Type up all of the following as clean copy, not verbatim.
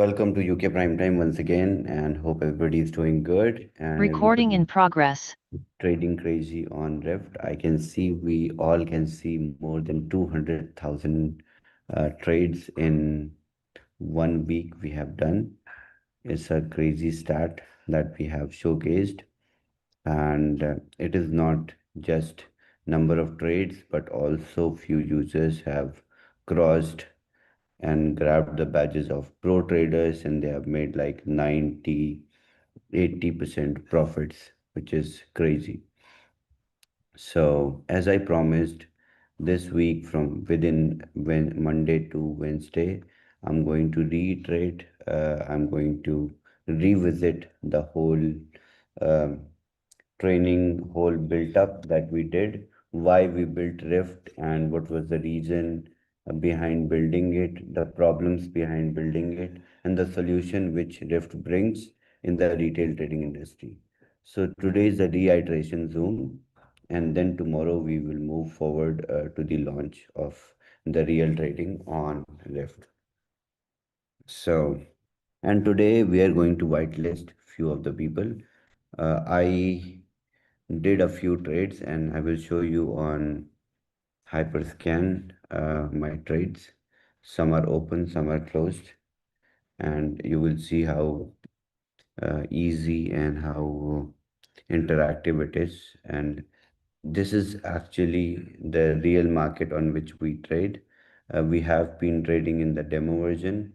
Welcome to UK Prime Time once again, and hope everybody is doing good and Recording everybody in progress. trading crazy on Rift. I can see we all can see more than 200,000 trades in 1 week we have done. It's a crazy stat that we have showcased, and it is not just number of trades, but also few users have crossed and grabbed the badges of pro traders, and they have made like 90-80% profits, which is crazy. So as I promised, this week from within when Monday to Wednesday, I'm going to reiterate, I'm going to revisit the whole um training whole built up that we did, why we built Rift, and what was the reason behind building it, the problems behind building it, and the solution which Rift brings in the retail trading industry. So today is the reiteration zoom, and then tomorrow we will move forward to the launch of the real trading on Rift. So, and today we are going to whitelist few of the people. I did a few trades, and I will show you on Hyperscan my trades. Some are open, some are closed, and you will see how easy and how interactive it is. And this is actually the real market on which we trade. We have been trading in the demo version,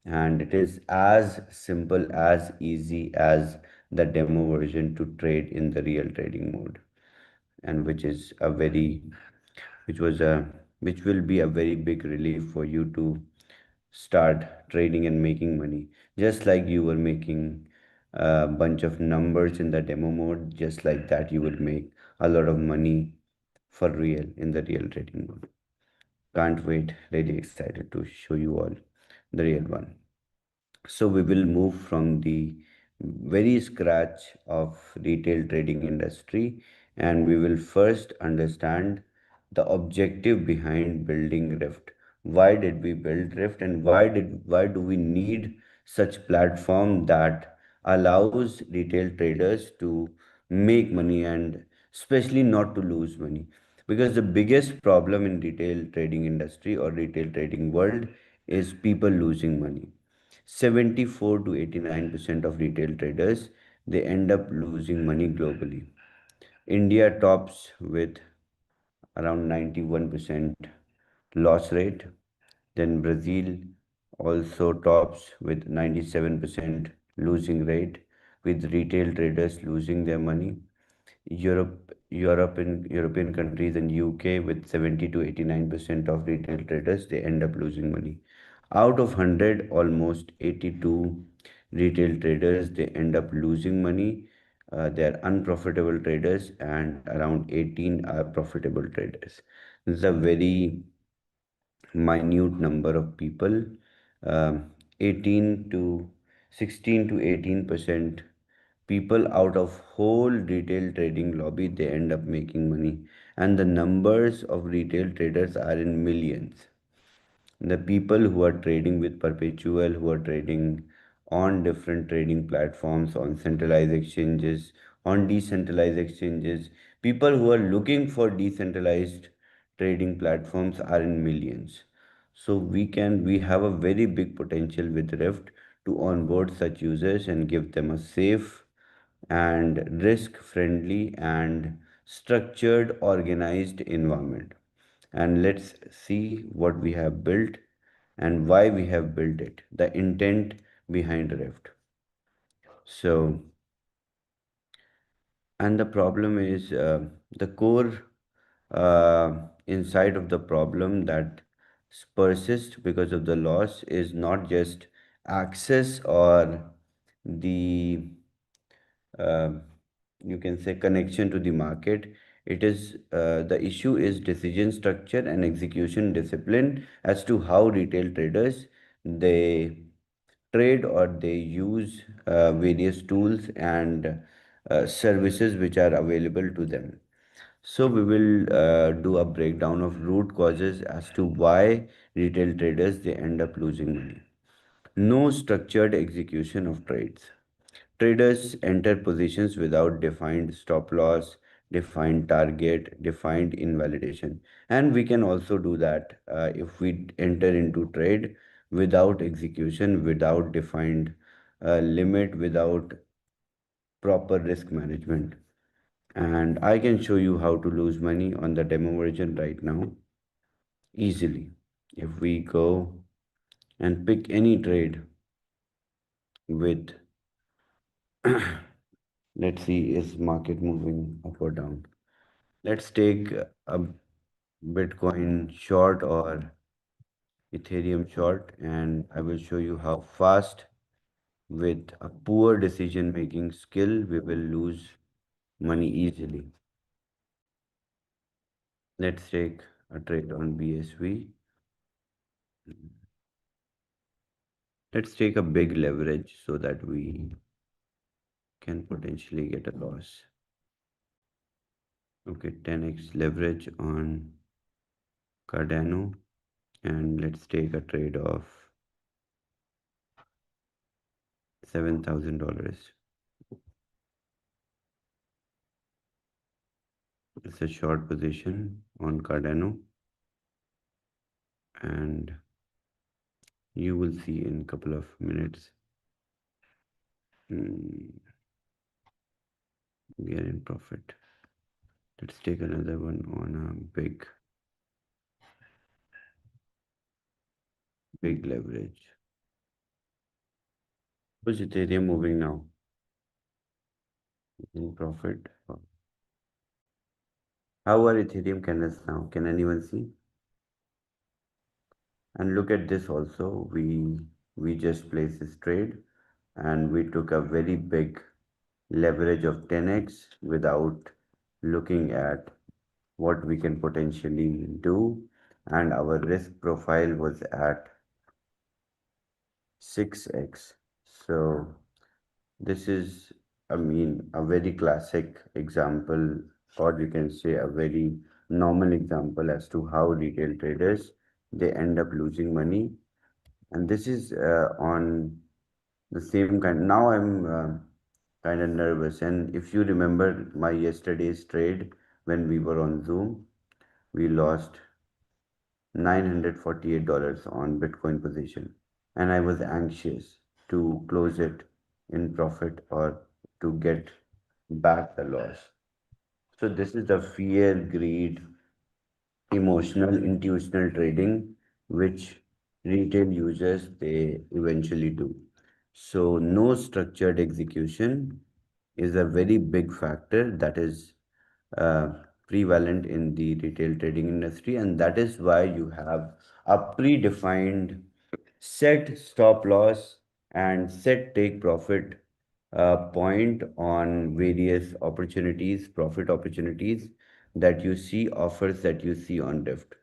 and it is as simple as easy as the demo version to trade in the real trading mode, and which was a which will be a very big relief for you to start trading and making money, just like you were making a bunch of numbers in the demo mode. Just like that, you will make a lot of money for real in the real trading mode. Can't wait, really excited to show you all the real one. So we will move from the very scratch of retail trading industry, and we will first understand the objective behind building Rift. Why did we build Rift, and why do we need such platform that allows retail traders to make money, and especially not to lose money? Because the biggest problem in retail trading industry or retail trading world is people losing money. 74 to 89% of retail traders, they end up losing money globally. India tops with around 91% loss rate. Then Brazil also tops with 97% losing rate, with retail traders losing their money. European countries and UK with 70 to 89% of retail traders, they end up losing money. Out of 100, almost 82 retail traders, they end up losing money. They are unprofitable traders, and around 18 are profitable traders. This is a very minute number of people. 18 to 16 to 18% people out of whole retail trading lobby, they end up making money, and the numbers of retail traders are in millions. The people who are trading with perpetual, who are trading on different trading platforms, on centralized exchanges, on decentralized exchanges, people who are looking for decentralized trading platforms are in millions. So we have a very big potential with Rift to onboard such users and give them a safe and risk friendly and structured organized environment. And let's see what we have built and why we have built it, the intent behind Rift. So, and the problem is the core inside of the problem that persists because of the loss is not just access or the uh, you can say connection to the market. It is the issue is decision structure and execution discipline as to how retail traders they trade or they use various tools and services which are available to them. So we will do a breakdown of root causes as to why retail traders they end up losing money. No structured execution of trades. Traders enter positions without defined stop loss, defined target, defined invalidation. And we can also do that if we enter into trade without execution, without defined limit, without proper risk management. And I can show you how to lose money on the demo version right now easily. If we go and pick any trade with, let's see, is market moving up or down? Let's take a Bitcoin short or Ethereum short, and I will show you how fast, with a poor decision making skill, we will lose money easily. Let's take a trade on BSV. Let's take a big leverage so that we can potentially get a loss. Okay, 10x leverage on Cardano, and let's take a trade of $7,000. It's a short position on Cardano, and you will see in a couple of minutes. mm, we are in profit. Let's take another one on a big leverage. Who's Ethereum moving now? In profit. How are Ethereum candles now? Can anyone see? And look at this also. We just placed this trade, and we took a very big leverage of 10x without looking at what we can potentially do, and our risk profile was at 6x. So this is, I mean, a very classic example, or you can say a very normal example as to how retail traders, they end up losing money. And this is on the same kind. Now I'm kind of nervous. And if you remember my yesterday's trade when we were on Zoom, we lost $948 on Bitcoin position. And I was anxious to close it in profit or to get back the loss. So this is the fear, greed, emotional, intuitional trading, which retail users they eventually do. So no structured execution is a very big factor that is uh, prevalent in the retail trading industry, and that is why you have a predefined set stop loss and set take profit point on various opportunities, profit opportunities that you see, offers that you see on Rift.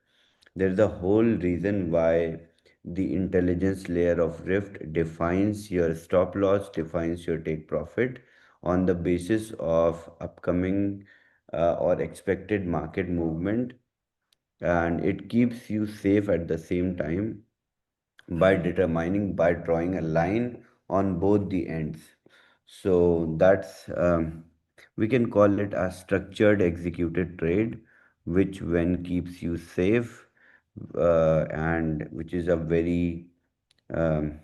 There's a whole reason why the intelligence layer of Rift defines your stop loss, defines your take profit on the basis of upcoming or expected market movement, and it keeps you safe at the same time by drawing a line on both the ends. So that's we can call it a structured executed trade, which when keeps you safe, and which is a very um,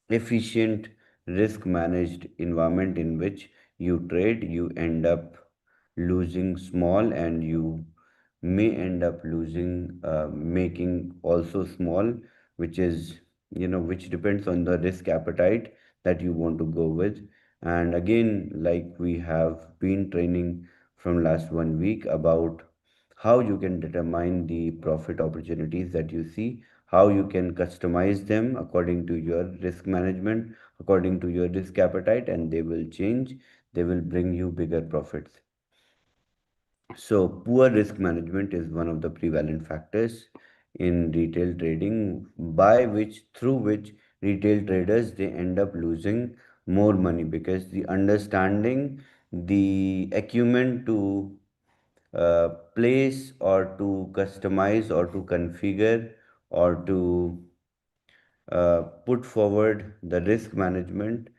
efficient risk managed environment in which you trade. You end up losing small, and you may end up losing making also small, which is, which depends on the risk appetite that you want to go with. And again, like we have been training from last 1 week about how you can determine the profit opportunities that you see, how you can customize them according to your risk management, according to your risk appetite, and they will change, they will bring you bigger profits. So, poor risk management is one of the prevalent factors in retail trading, through which retail traders they end up losing more money, because the understanding, the acumen to place or to customize or to configure or to put forward the risk management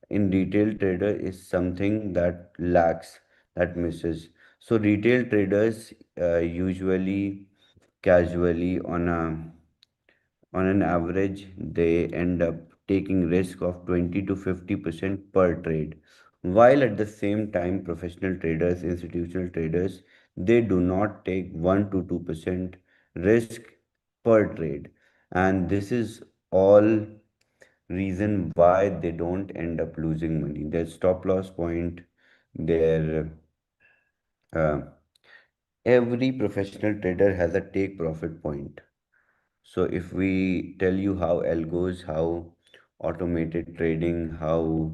in retail trader is something that lacks, that misses. So retail traders usually casually on an average they end up taking risk of 20 to 50% per trade, while at the same time professional traders, institutional traders, they do not take 1 to 2% risk per trade. And this is all reason why they don't end up losing money. Their stop loss point, their uh, every professional trader has a take profit point. So if we tell you how algos, how automated trading, how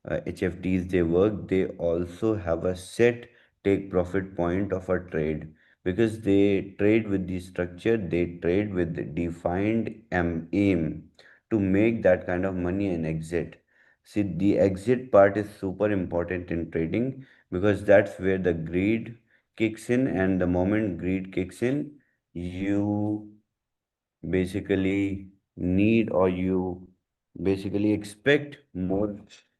HFTs they work, they also have a set take profit point of a trade, because they trade with the structure, they trade with the defined aim to make that kind of money and exit. See, the exit part is super important in trading, because that's where the greed kicks in, and the moment greed kicks in, you basically need, or you basically expect more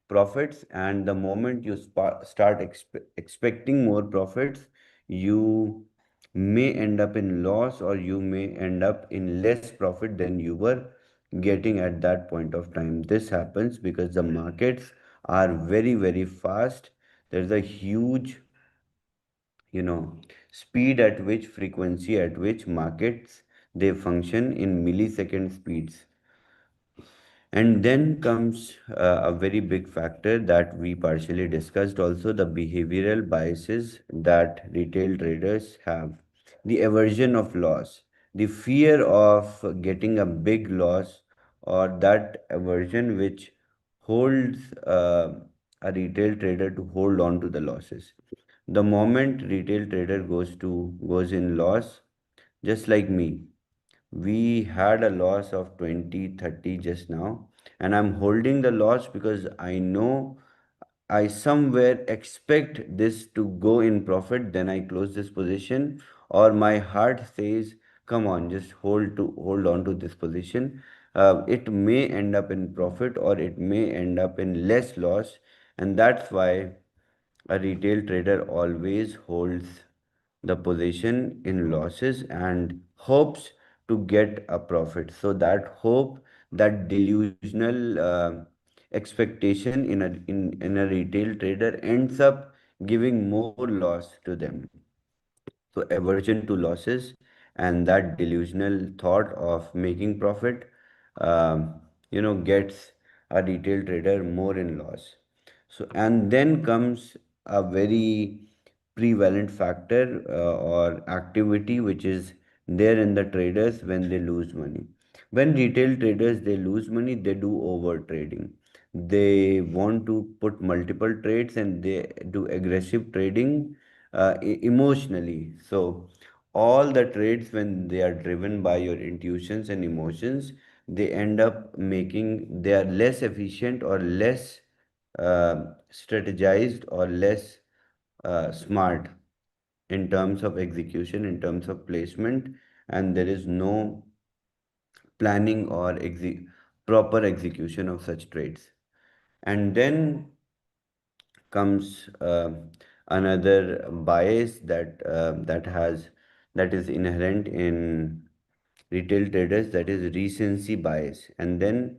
profits, and the moment you start expecting more profits, you may end up in loss, or you may end up in less profit than you were getting at that point of time. This happens because the markets are very very fast. There's a huge, you know, speed at which, frequency at which markets they function in millisecond speeds. And then comes a very big factor that we partially discussed also, the behavioral biases that retail traders have. The aversion of loss, the fear of getting a big loss, or that aversion which holds a retail trader to hold on to the losses. The moment retail trader goes in loss, just like me, we had a loss of 20-30 just now, and I'm holding the loss because I know I somewhere expect this to go in profit, then I close this position, or my heart says, come on, just hold on to this position. It may end up in profit, or it may end up in less loss. And that's why a retail trader always holds the position in losses and hopes to get a profit. So that hope, that delusional expectation in a retail trader ends up giving more loss to them. So aversion to losses and that delusional thought of making profit, gets a retail trader more in loss. So, and then comes a very prevalent factor or activity which is there in the traders when they lose money. When retail traders they lose money, they do over trading. They want to put multiple trades and they do aggressive trading emotionally. So all the trades, when they are driven by your intuitions and emotions, they end up making, they are less efficient or less strategized or less smart in terms of execution, in terms of placement, and there is no planning or proper execution of such trades. And then comes another bias that is inherent in retail traders, that is recency bias, and then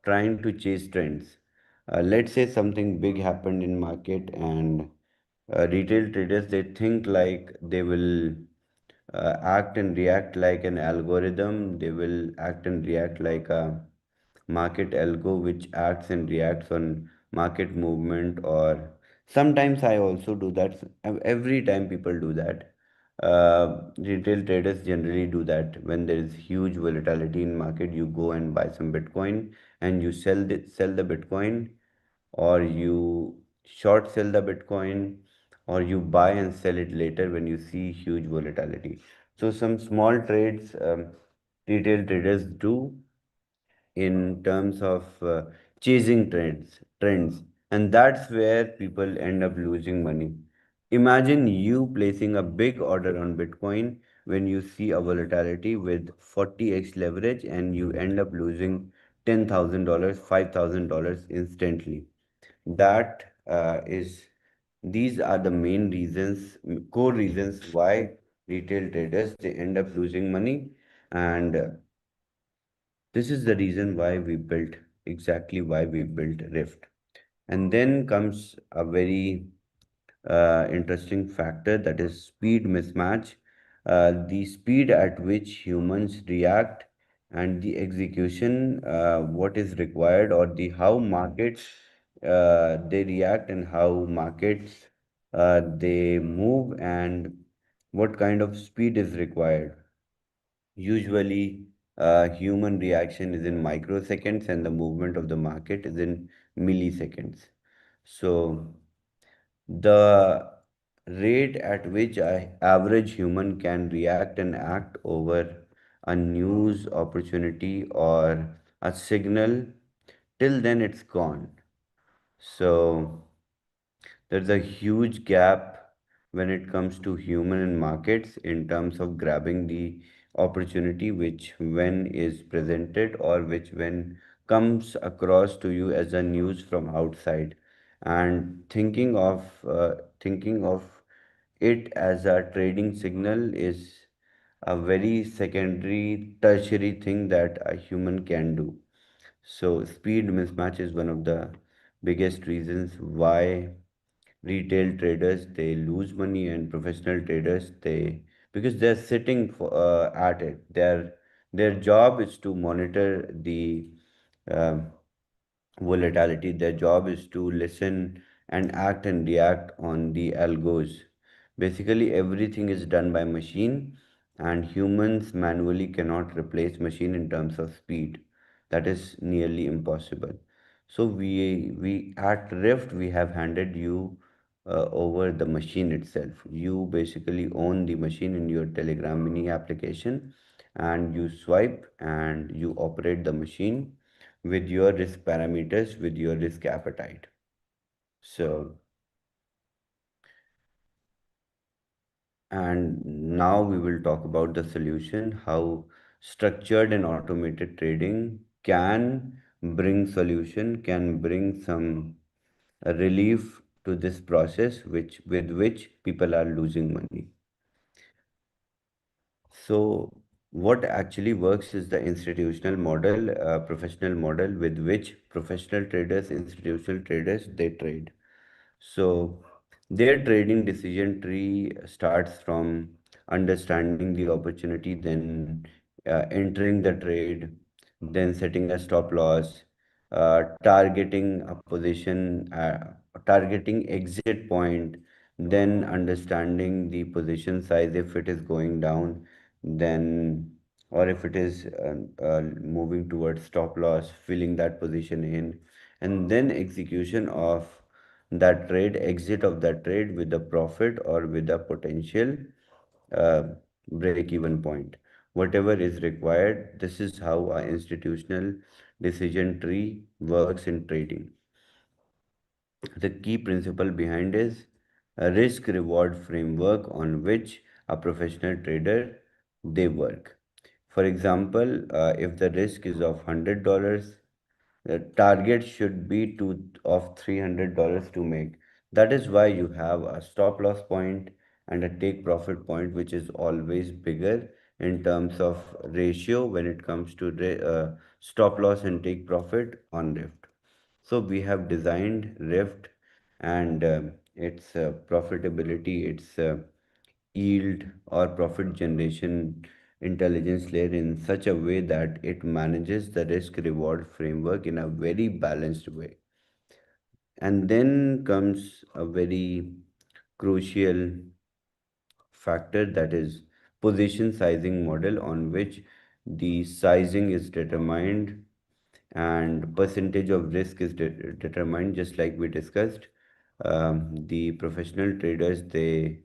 trying to chase trends. Let's say something big happened in market, and retail traders they think like they will act and react like an algorithm. They will act and react like a market algo which acts and reacts on market movement. Or sometimes I also do that. Every time people do that, retail traders generally do that. When there is huge volatility in market, you go and buy some bitcoin, and you sell the bitcoin, or you short sell the bitcoin, or you buy and sell it later when you see huge volatility. So some small trades retail traders do in terms of chasing trends, and that's where people end up losing money. Imagine you placing a big order on bitcoin when you see a volatility with 40x leverage and you end up losing $10,000, $5,000 instantly. That is These are the main reasons, core reasons why retail traders they end up losing money, and this is the reason why we built exactly why we built Rift. And then comes a very interesting factor, that is speed mismatch. The speed at which humans react and the execution, what is required, or the how markets they react, and how markets they move, and what kind of speed is required. Usually, human reaction is in microseconds, and the movement of the market is in milliseconds. So, the rate at which a average human can react and act over a news opportunity or a signal, till then it's gone. So there's a huge gap when it comes to human and markets in terms of grabbing the opportunity which when is presented, or which when comes across to you as a news from outside, and thinking of it as a trading signal is a very secondary tertiary thing that a human can do. So speed mismatch is one of the biggest reasons why retail traders they lose money, and professional traders they, because they're sitting at it, their job is to monitor the um volatility. Their job is to listen and act and react on the algos. Basically, everything is done by machine, and humans manually cannot replace machine in terms of speed. That is nearly impossible. So we at Rift we have handed you over the machine itself. You basically own the machine in your Telegram mini application, and you swipe and you operate the machine with your risk parameters, with your risk appetite. So, and now we will talk about the solution, how structured and automated trading can bring solution, can bring some relief to this process, which with which people are losing money. So, what actually works is the institutional model, professional model with which professional traders, institutional traders, they trade. So their trading decision tree starts from understanding the opportunity, then entering the trade, then setting a stop loss, targeting a position, targeting exit point, then understanding the position size if it is going down, then or if it is moving towards stop loss, filling that position in, and then execution of that trade, exit of that trade with a profit or with a potential uh, break even point, whatever is required. This is how our institutional decision tree works in trading. The key principle behind is a risk reward framework on which a professional trader they work. For example, if the risk is of $100, the target should be of $300 to make. That is why you have a stop loss point and a take profit point, which is always bigger in terms of ratio when it comes to stop loss and take profit on Rift. So we have designed Rift and its profitability, its yield or profit generation intelligence layer in such a way that it manages the risk reward framework in a very balanced way. And then comes a very crucial factor, that is position sizing model, on which the sizing is determined and percentage of risk is determined, just like we discussed. The professional traders they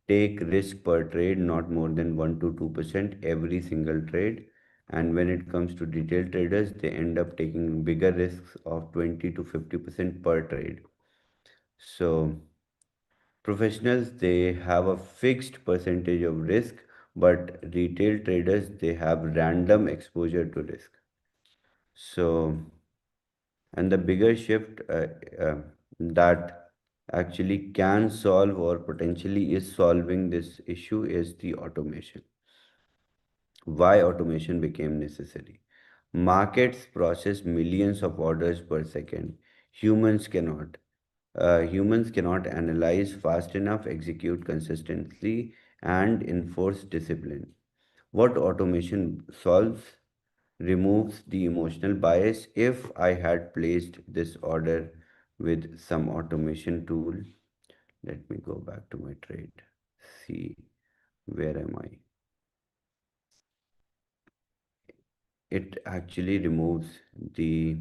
take risk per trade not more than 1 to 2% every single trade, and when it comes to retail traders they end up taking bigger risks of 20 to 50% per trade. So professionals they have a fixed percentage of risk, but retail traders, they have random exposure to risk. So, and the bigger shift that actually can solve or potentially is solving this issue is the automation. Why automation became necessary? Markets process millions of orders per second. Humans cannot. Humans cannot analyze fast enough, execute consistently, and enforce discipline. What automation solves? Removes the emotional bias. If I had placed this order with some automation tool, let me go back to my trade. See, where am I? It actually removes the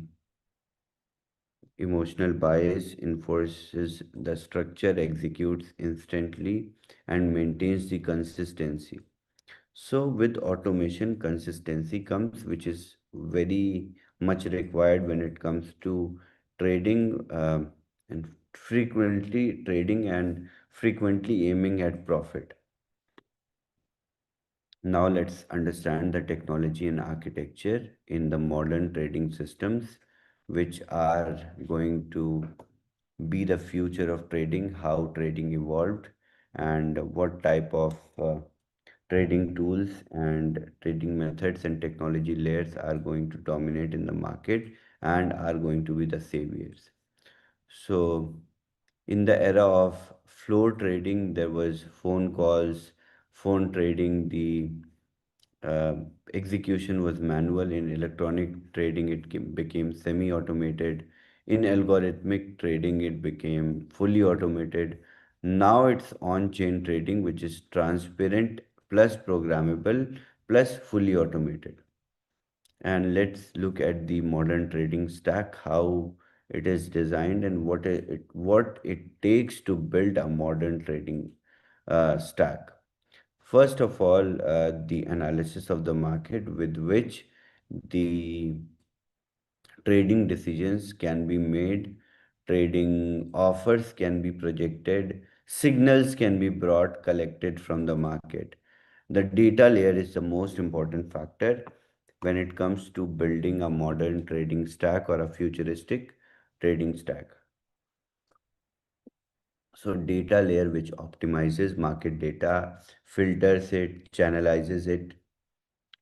emotional bias, enforces the structure, executes instantly, and maintains the consistency. So, with automation, consistency comes, which is very much required when it comes to trading and frequently trading and frequently aiming at profit. Now, let's understand the technology and architecture in the modern trading systems, which are going to be the future of trading, how trading evolved, and what type of trading tools and trading methods and technology layers are going to dominate in the market and are going to be the saviors. So, in the era of floor trading, there was phone calls, phone trading, the uh, execution was manual. In electronic trading, it became semi automated. In algorithmic trading, it became fully automated. Now it's on chain trading, which is transparent plus programmable plus fully automated. And let's look at the modern trading stack, how it is designed and what it takes to build a modern trading stack. First of all, the analysis of the market with which the trading decisions can be made, trading offers can be projected, signals can be brought, collected from the market. The data layer is the most important factor when it comes to building a modern trading stack or a futuristic trading stack. So, data layer which optimizes market data, filters it, channelizes it,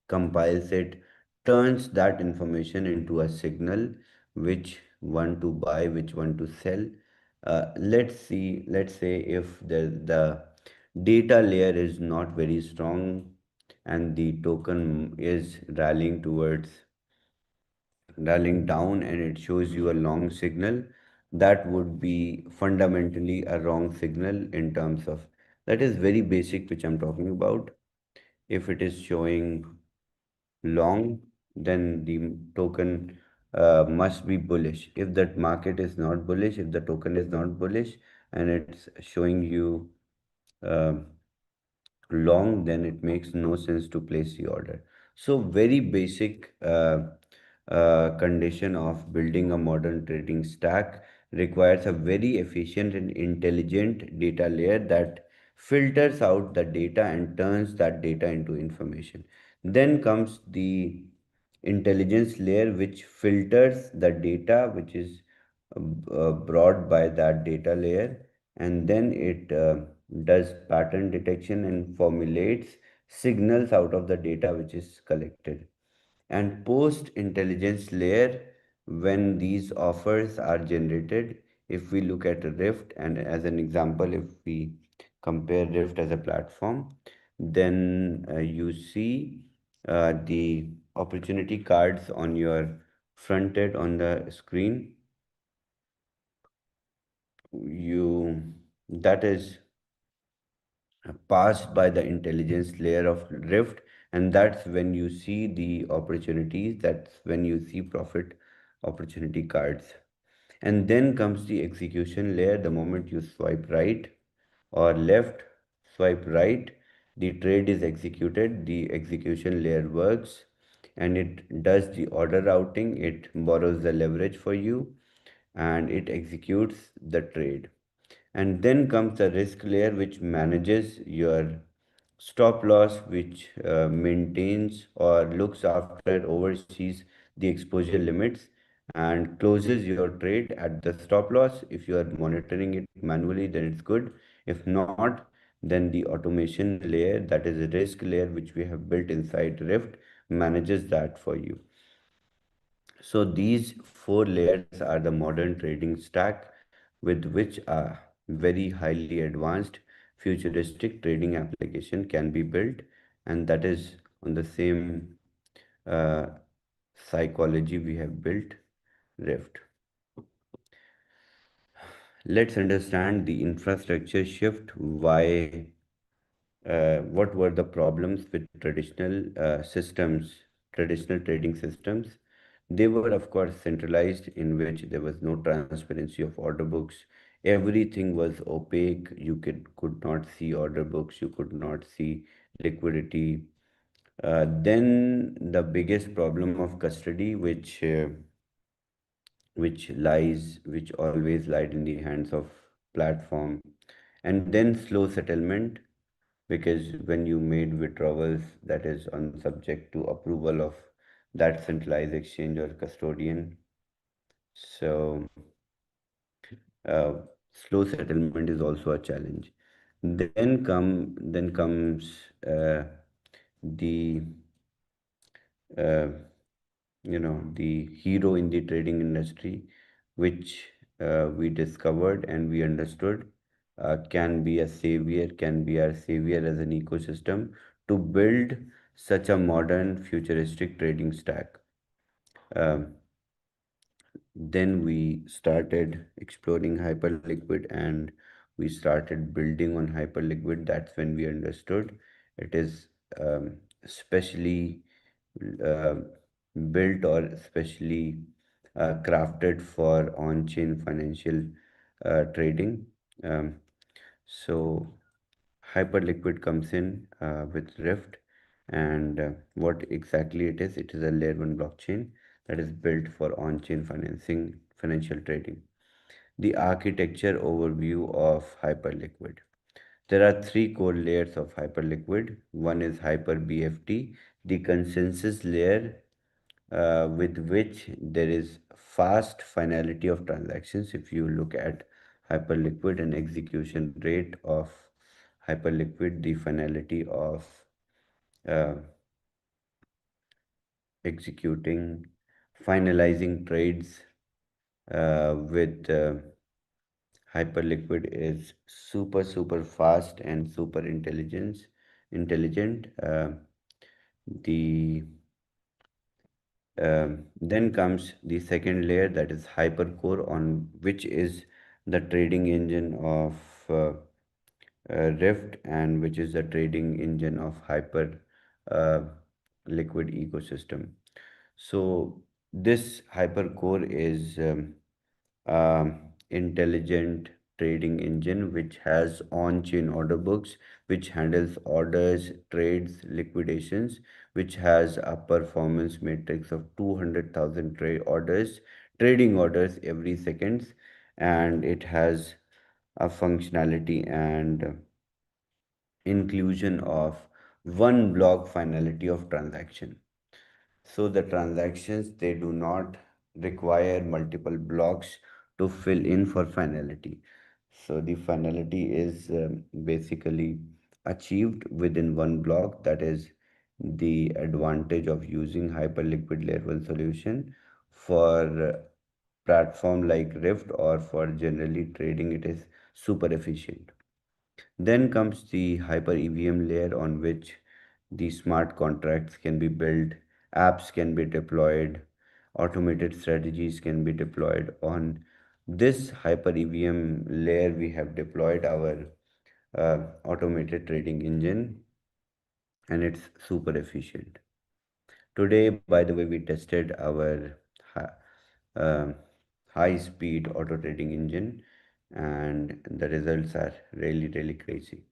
compiles it, turns that information into a signal, which one to buy, which one to sell. Let's say if the data layer is not very strong and the token is rallying down and it shows you a long signal, that would be fundamentally a wrong signal in terms of that is very basic, which I'm talking about. If it is showing long, then the token must be bullish. If that market is not bullish, if the token is not bullish and it's showing you uh, long, then it makes no sense to place the order. So, very basic condition of building a modern trading stack requires a very efficient and intelligent data layer that filters out the data and turns that data into information. Then comes the intelligence layer, which filters the data which is brought by that data layer, and then it does pattern detection and formulates signals out of the data which is collected. And post intelligence layer, when these offers are generated, if we look at Rift, and as an example, if we compare Rift as a platform, then you see the opportunity cards on your front end on the screen. You that is passed by the intelligence layer of Rift, and that's when you see the opportunities, that's when you see profit opportunity cards. And then comes the execution layer. The moment you swipe right or left, swipe right, the trade is executed, the execution layer works, and it does the order routing, it borrows the leverage for you, and it executes the trade. And then comes the risk layer, which manages your stop loss, which maintains or looks after, oversees the exposure limits and closes your trade at the stop loss. If you are monitoring it manually, then it's good. If not, then the automation layer, that is a risk layer which we have built inside Rift, manages that for you. So these four layers are the modern trading stack with which a very highly advanced futuristic trading application can be built, and that is on the same uh, psychology we have built Rift. Let's understand the infrastructure shift, why what were the problems with traditional trading systems. They were, of course, centralized, in which there was no transparency of order books. Everything was opaque. You could not see order books, you could not see liquidity. Then the biggest problem of custody, which always lied in the hands of platform, and then slow settlement, because when you made withdrawals, that is on subject to approval of that centralized exchange or custodian. So uh, slow settlement is also a challenge. Then comes the uh, the hero in the trading industry, which we discovered and we understood can be our savior as an ecosystem to build such a modern futuristic trading stack. Um, then we started exploring Hyperliquid, and we started building on Hyperliquid. That's when we understood it is specially uh, built or specially crafted for on-chain financial trading. Um, so Hyperliquid comes in with Rift, and what exactly it is a layer one blockchain that is built for on-chain financial trading. The architecture overview of Hyperliquid. There are three core layers of Hyperliquid. One is Hyper BFT, the consensus layer with which there is fast finality of transactions. If you look at Hyperliquid and execution rate of Hyperliquid, the finality of uh, executing, finalizing trades with Hyperliquid is super fast and super intelligent. The Then comes the second layer, that is Hypercore, on which is the trading engine of Rift, and which is the trading engine of uh, Liquid ecosystem. So this Hypercore is intelligent trading engine which has on-chain order books, which handles orders, trades, liquidations, which has a performance matrix of 200,000 trading orders every seconds, and it has a functionality and inclusion of one block finality of transaction. So the transactions, they do not require multiple blocks to fill in for finality. So the finality is basically achieved within one block. That is the advantage of using Hyperliquid Layer 1 solution for platform like Rift, or for generally trading. It is super efficient. Then comes the Hyper EVM layer, on which the smart contracts can be built, apps can be deployed, automated strategies can be deployed. On this Hyper EVM layer, we have deployed our automated trading engine, and it's super efficient. Today, by the way, we tested our hi- um high speed auto trading engine, and the results are really crazy.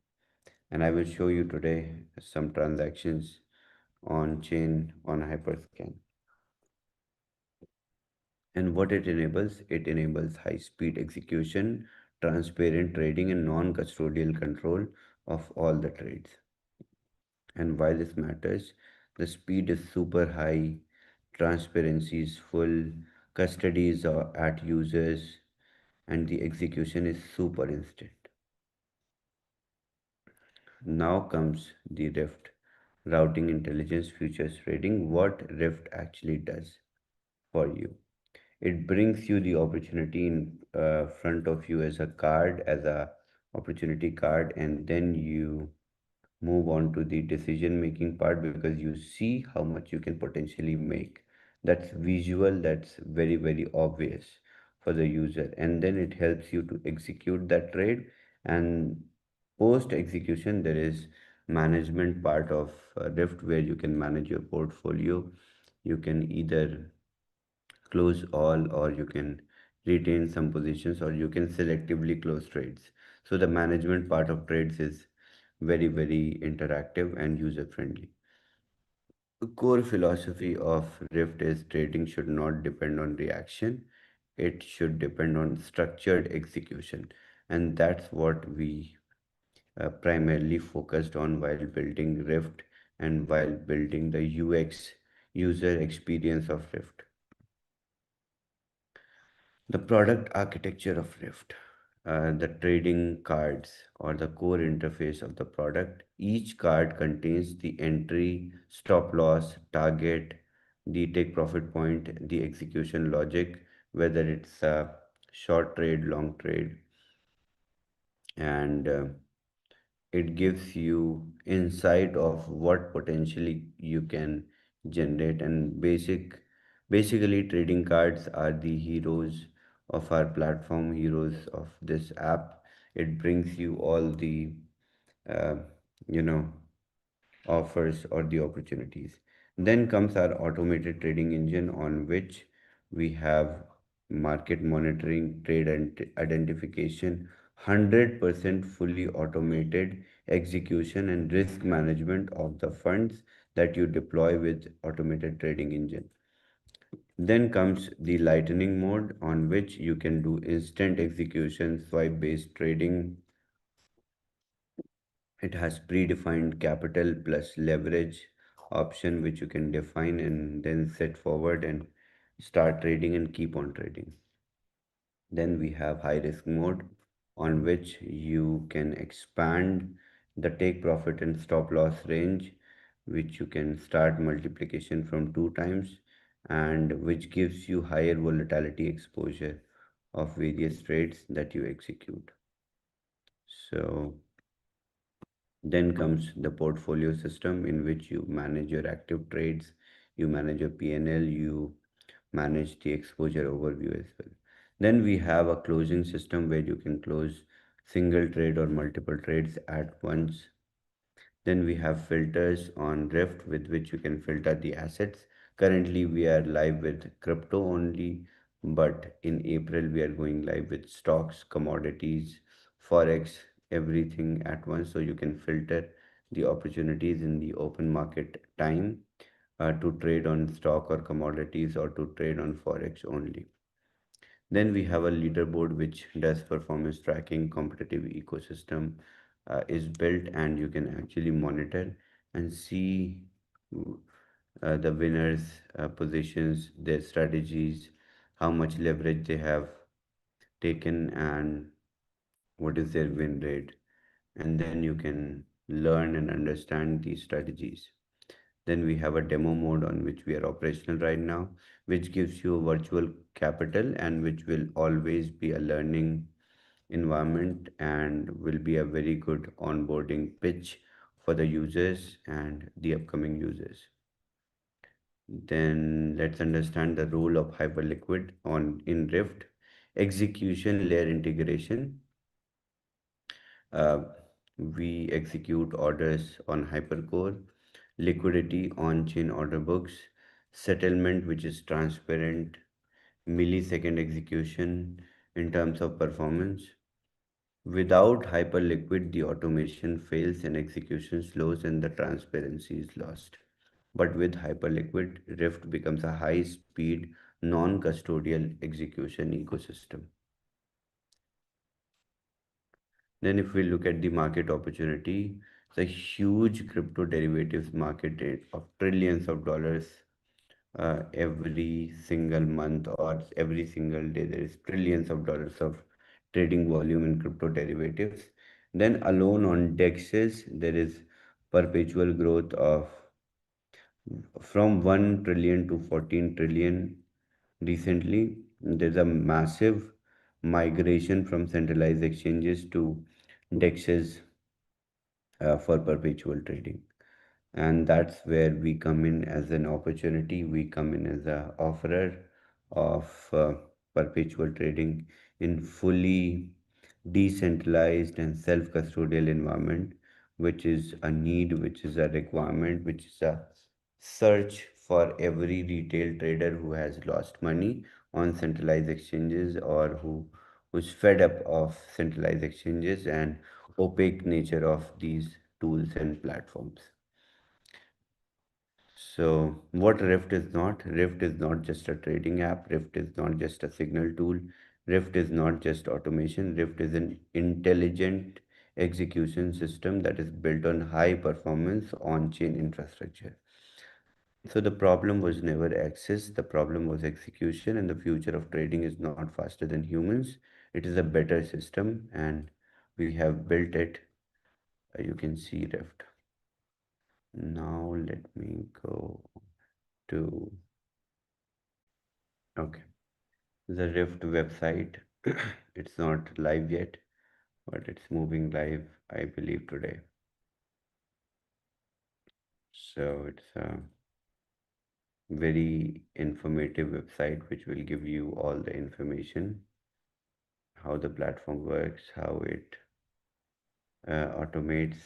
And I will show you today some transactions on chain on Hyperscan. And what it enables high speed execution, transparent trading, and non custodial control of all the trades. And why this matters: the speed is super high, transparency is full, custody is at users, and the execution is super instant. Now comes the Rift, routing intelligence futures trading. What Rift actually does for you: it brings you the opportunity in front of you as a card, as a opportunity card, and then you move on to the decision making part because you see how much you can potentially make. That's visual, that's very, very obvious for the user, and then it helps you to execute that trade. And post execution, there is management part of Rift where you can manage your portfolio. You can either close all, or you can retain some positions, or you can selectively close trades. So the management part of trades is very, very interactive and user friendly. The core philosophy of Rift is trading should not depend on reaction, it should depend on structured execution. And that's what we primarily focused on while building Rift and while building the UX, user experience of Rift. The product architecture of Rift, the trading cards or the core interface of the product. Each card contains the entry, stop loss, target, the take profit point, the execution logic, whether it's a short trade, long trade, and it gives you insight of what potentially you can generate. And basically trading cards are the heroes of our platform, heroes of this app. It brings you all the uh, you know offers or the opportunities. Then comes our automated trading engine, on which we have market monitoring, trade and identification, 100% fully automated execution and risk management of the funds that you deploy with automated trading engine. Then comes the lightning mode, on which you can do instant execution, swipe based trading. It has predefined capital plus leverage option which you can define and then set forward and start trading and keep on trading. Then we have high risk mode, on which you can expand the take profit and stop loss range, which you can start multiplication from 2 times, and which gives you higher volatility exposure of various trades that you execute. So then comes the portfolio system, in which you manage your active trades, you manage your PNL, you manage the exposure overview as well. Then we have a closing system where you can close single trade or multiple trades at once. Then we have filters on Rift with which you can filter the assets. Currently, we are live with crypto only, but in April, we are going live with stocks, commodities, forex, everything at once. So you can filter the opportunities in the open market time to trade on stock or commodities, or to trade on forex only. Then we have a leaderboard which does performance tracking. Competitive ecosystem is built, and you can actually monitor and see the winners' positions, their strategies, how much leverage they have taken, and what is their win rate. And then you can learn and understand these strategies. Then we have a demo mode, on which we are operational right now, which gives you a virtual capital and which will always be a learning environment and will be a very good onboarding pitch for the users and the upcoming users. Then let's understand the role of Hyperliquid on in Rift. Execution layer integration. Uh, we execute orders on Hypercore, liquidity on chain order books, settlement which is transparent, millisecond execution in terms of performance. Without Hyperliquid, the automation fails and execution slows and the transparency is lost. But with Hyperliquid, Rift becomes a high speed, non custodial execution ecosystem. Then, if we look at the market opportunity, It's a huge crypto derivatives market of trillions of dollars every single month or every single day. There is trillions of dollars of trading volume in crypto derivatives. Then alone on dexes there is perpetual growth of from 1 trillion to 14 trillion recently. There's a massive migration from centralized exchanges to dexes for perpetual trading, and that's where we come in as an opportunity. We come in as a offerer of perpetual trading in fully decentralized and self-custodial environment, which is a need, which is a requirement, which is a search for every retail trader who has lost money on centralized exchanges, or who's fed up of centralized exchanges and opaque nature of these tools and platforms. So, what Rift is not? Rift is not just a trading app. Rift is not just a signal tool. Rift is not just automation. Rift is an intelligent execution system that is built on high performance on chain infrastructure. So, the problem was never access, the problem was execution, and the future of trading is not faster than humans. It is a better system, and we have built it. You can see Rift. Now, let me go to okay. The Rift website. It's not live yet, but it's moving live, I believe, today. So it's a very informative website which will give you all the information, how the platform works, how it automates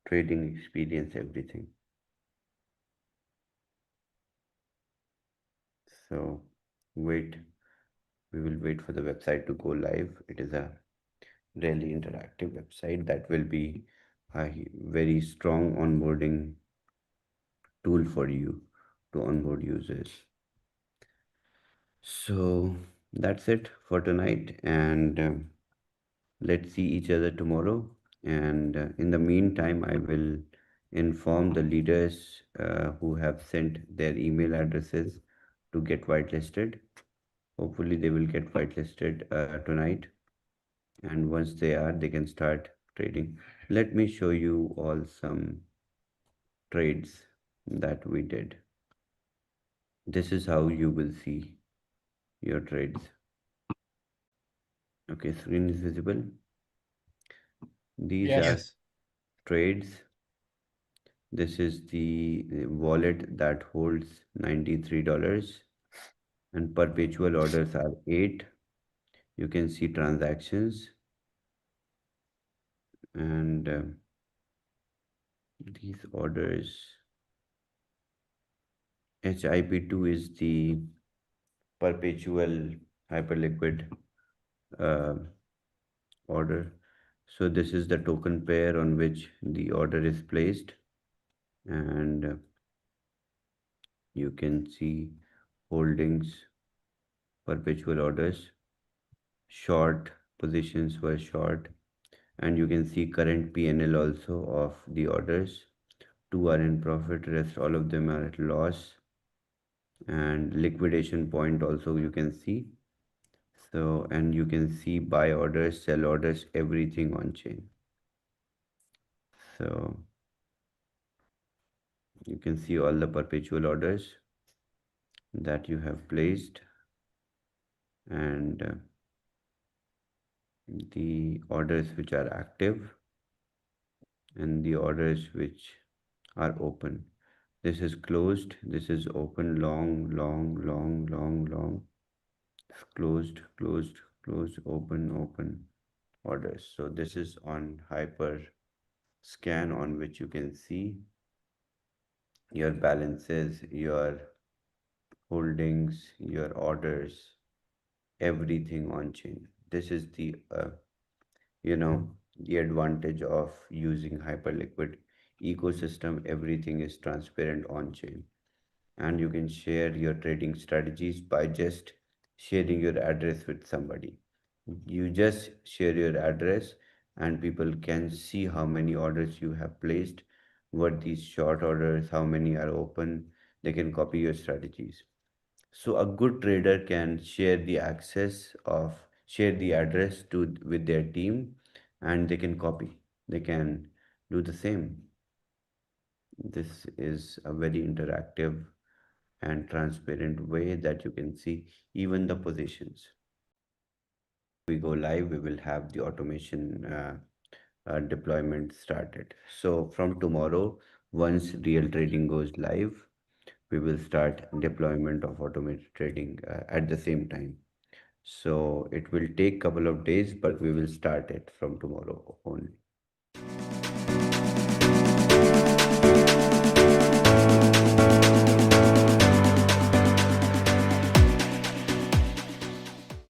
trading experience, everything. So wait, we will wait for the website to go live. It is a really interactive website that will be a very strong onboarding tool for you to onboard users. So that's it for tonight, and let's see each other tomorrow. And in the meantime, I will inform the leaders who have sent their email addresses to get whitelisted. Hopefully, they will get whitelisted tonight, and once they are, they can start trading. Let me show you all some trades that we did. This is how you will see your trades. Okay, screen is visible. These are Yes. Yes. trades. This is the wallet that holds $93, and perpetual orders are 8. You can see transactions, and these orders. HIP2 is the perpetual hyperliquid uh, order. So this is the token pair on which the order is placed, and you can see holdings, perpetual orders, short positions were short, and you can see current PNL also of the orders. Two are in profit, rest all of them are at loss, and liquidation point also you can see. So, and you can see buy orders, sell orders, everything on chain. So you can see all the perpetual orders that you have placed, and the orders which are active, and the orders which are open. This is closed, this is open, long, long, long, long, long, closed, closed, closed, open, open orders. So this is on hyper scan, on which you can see your balances, your holdings, your orders, everything on chain. This is the you know the advantage of using hyperliquid ecosystem. Everything is transparent on chain, and you can share your trading strategies by just sharing your address with somebody. You just share your address, and people can see how many orders you have placed, what these short orders, how many are open. They can copy your strategies. So a good trader can share the address to with their team, and they can copy. They can do the same. This is a very interactive and transparent way that you can see even the positions. We go live, we will have the automation deployment started. So from tomorrow, once real trading goes live, we will start deployment of automated trading at the same time. So it will take couple of days, but we will start it from tomorrow only.